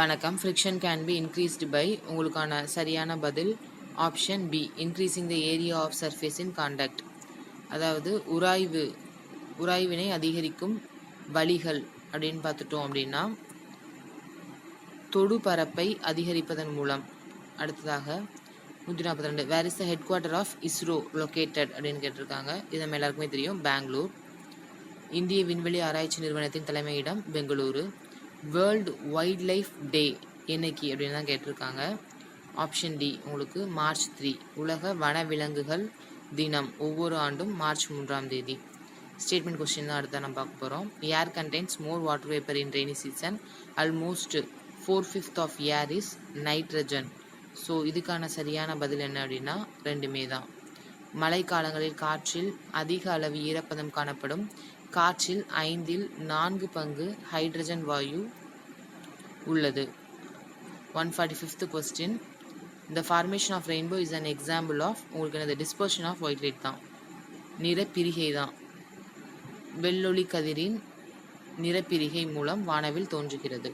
வணக்கம். Friction can be increased by உங்களுக்கான சரியான பதில் option B increasing the area of surface in contact. அதாவது உராய்வினை அதிகரிக்கும் வழிகள் அப்படின்னு பார்த்துட்டோம் அப்படின்னா தொடு பரப்பை அதிகரிப்பதன் மூலம். அடுத்ததாக 142 where is the headquarter of ISRO located அப்படின்னு கேட்டிருக்காங்க. இது நம்ம எல்லாருக்குமே தெரியும், பெங்களூர். இந்திய விண்வெளி ஆராய்ச்சி நிறுவனத்தின் தலைமையிடம் Bengaluru. World wild life day என்னைக்கு அப்படின்னு தான் கேட்டிருக்காங்க. ஆப்ஷன் டி உங்களுக்கு மார்ச் 3 உலக வனவிலங்குகள் தினம் ஒவ்வொரு ஆண்டும் மார்ச் 3ஆம் தேதி. ஸ்டேட்மெண்ட் கொஸ்டின் தான் அடுத்த நம்ம பார்க்க போகிறோம். Air contains more water vapour in rainy season. Almost 4/5 of air is nitrogen. So இதுக்கான சரியான பதில் என்ன அப்படின்னா ரெண்டுமே தான். மழைக்காலங்களில் காற்றில் அதிக அளவு ஈரப்பதம் காணப்படும். காற்றில் 4 பங்கு ஹைட்ரஜன் வாயு உள்ளது. 145th question. The formation of rainbow is an example of உங்களுக்கு இந்த dispersion of white light தான், நிறப்பிரிகை தான். வெள்ளொளி கதிரின் நிறப்பிரிகை மூலம் வானவில் தோன்றுகிறது.